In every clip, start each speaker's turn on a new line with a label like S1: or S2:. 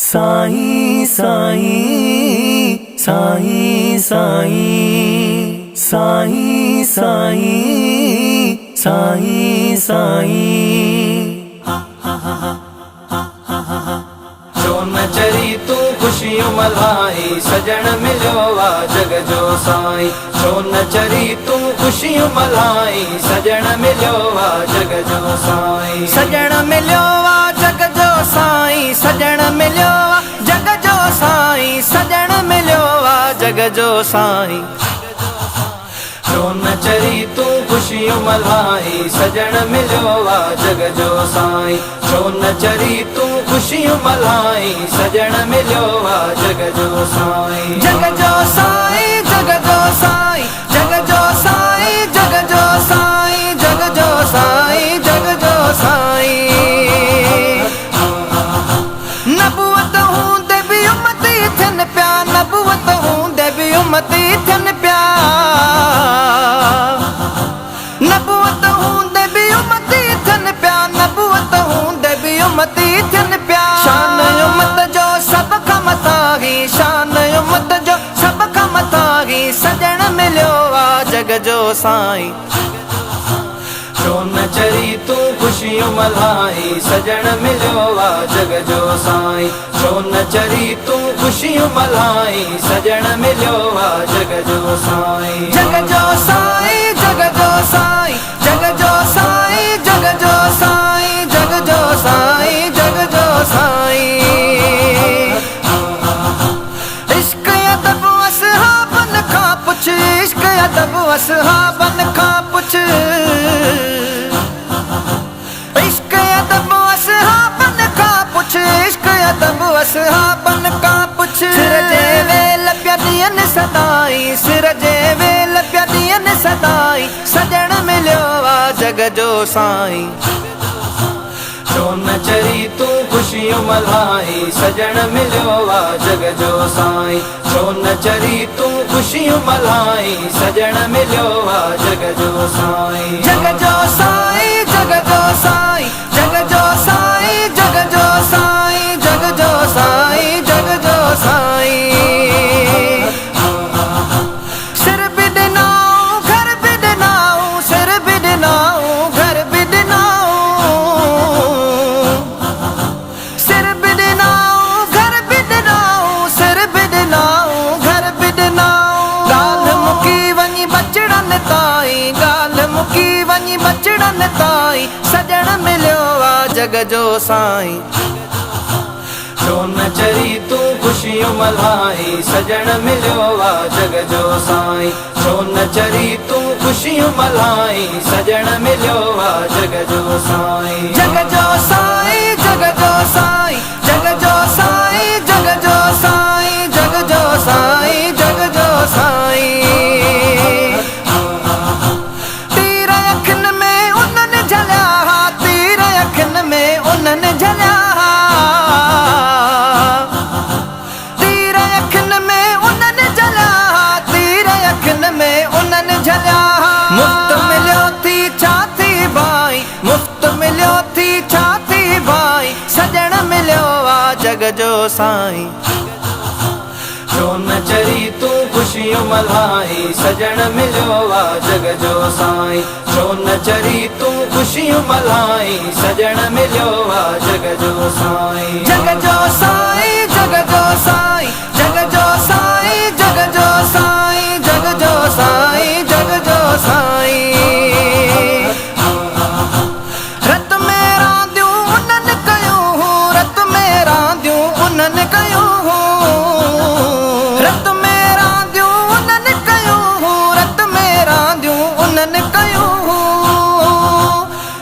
S1: साईं साईं साईं साईं साईं साईं साईं साईं।
S2: छो न चरी तू खुशियूं मल्हाई सजण मिलियो वा जग जो साईं। छो न चरी तू खुशियूं मल्हाई सजण मिलियो वा जग जो साईं।
S1: सजण मिलियो वा जग जो साईं, सजण मिलियो वा जग जो साईं, सजण मिलियो वा जग जो साईं।
S2: छो न चरी तू खुशियूं मल्हाई सजण मिलियो वा जग जो साईं। छो न चरी तू खुशियूं मल्हाई सजण मिलियो वा जग जो साईं।
S1: जग जो साईं, जग जो साईं, जग जो साईं, जग जो साईं, जग जो साईं, जग जो साईं। नबूवत हूंदे भी उम्मती थियनि पिया, नबूवत हूंदे भी उम्मती थियनि पिया, नबूवत हूंदे भी उम्मती थियनि पिया, नबूवत हूंदे भी उम्मती थियनि पिया। शान उम्मत जो सभ खां मथां ही, शान उम्मत जो सभ खां मथां ही सजण मिलियो वा जग जो साईं।
S2: छो न चरी तू खुशियूं मल्हाई सजण मिलियो वा जग जो साईं। छो न चरी तू खुशियूं मल्हाई सजण मिलियो वा जग जो साईं।
S1: जग जो साईं, जग जो साईं, जग जो साईं, जग जो साईं, जग जो साईं, जग जो साईं। इश्क अदब असहाबन खां पुछ, इश्क अदब असहाबन खां पुछ, इश्क अदब असहाबन खां पुछ, इश्क अदब असहाबन खां पुछ। सिर जे वेल पिया ॾियनि सदाई, सिर जे वेल पिया ॾियनि सदाई, सजण मिलियो वा जग जो साईं।
S2: छो न चरी तू खुशियूं मल्हाई सजण मिलियो वा जग जो साईं। छो न चरी तू खुशियूं मल्हाई सजण मिलियो वा जग जो साईं।
S1: जग जो साईं, जग जो साईं, जग जो साईं, जग जो साईं, जग जो साईं, जग जो साईं। सिर भी ॾिनाऊं, घर भी ॾिनाऊं, सिर भी ॾिनाऊं, घर भी ॾिनाऊं, सिर भी ॾिनाऊं, घर भी ॾिनाऊं, सिर भी ॾिनाऊं, घर भी ॾिनाऊं। ॻाल्हि मुकी वञी बचड़नि ताईं, ॻाल्हि मुकी वञी बचड़नि ताईं, सजण मिलियो वा जग जो साईं।
S2: छो न चरी तू खुशियूं मल्हाई सजण मिलियो वा जग जो साईं। छो न चरी तू खुशियूं मल्हाई सजण मिलियो वा जग जो साईं।
S1: जग जो साईं, जग जो साईं, जग जो साईं, जग जो साईं, जग जो साईं, जग जो साईं। तीर अखियुनि में उन्हनि झलिया हा, तीर अखियुनि में उन्हनि झलिया हा, तीर अखियुनि में उन्हनि झलिया हा, तीर अखियुनि में उन्हनि झलिया हा। मुफ्त मिलियो थी छा थी भाई, मुफ्त मिलियो थी छा थी भाई, सजण मिलियो वा जग जो साईं।
S2: छो न चरी तू खुशियूं मल्हाई सजण मिलियो वा जग जो साईं। छो न चरी तू खुशियूं मल्हाई सजण मिलियो वा जग जो साईं।
S1: जग जो साईं, जग जो साईं, जग जो साईं, जग जो साईं, जग जो साईं, जग जो साईं। रत में रांदियूं उन्हनि कयूं, रत में रांदियूं उन्हनि कयूं, रत में रांदियूं उन्हनि कयूं, रत में रांदियूं उन्हनि कयूं।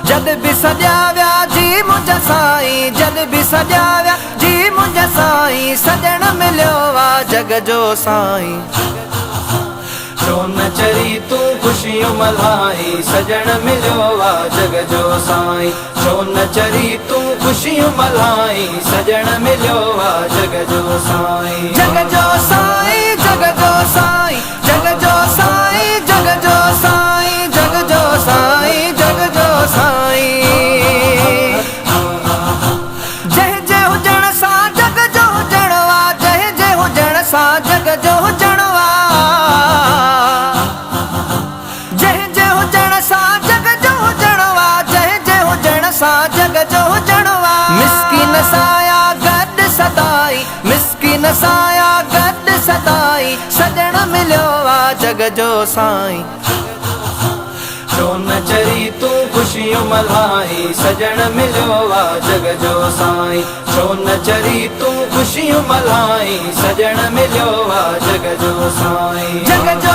S1: जद बि सॼा विया जी मुंहिंजा साईं, जद बि सॼा विया जी मुंहिंजा साईं, सजण मिलियो वा जग जो साईं।
S2: छो न चरी तू खुशियूं मल्हाई सजण मिलियो वा जग जो साईं। छो न चरी तू खुशियूं मल्हाई सजण मिलियो वा जग जो साईं।
S1: जग जो साईं, जग जो साईं, जग जो साईं, जग जो साईं, जग जो साईं, जग जो साईं। जंहिं जे हुजण सां जग जो जग जो साईं।
S2: छो न चरी तू खुशियूं मल्हाई सजण मिलियो आ जग जो साईं। छो न चरी तू खुशियूं मल्हाई सजण मिलियो आ जग जो साईं।
S1: जग जो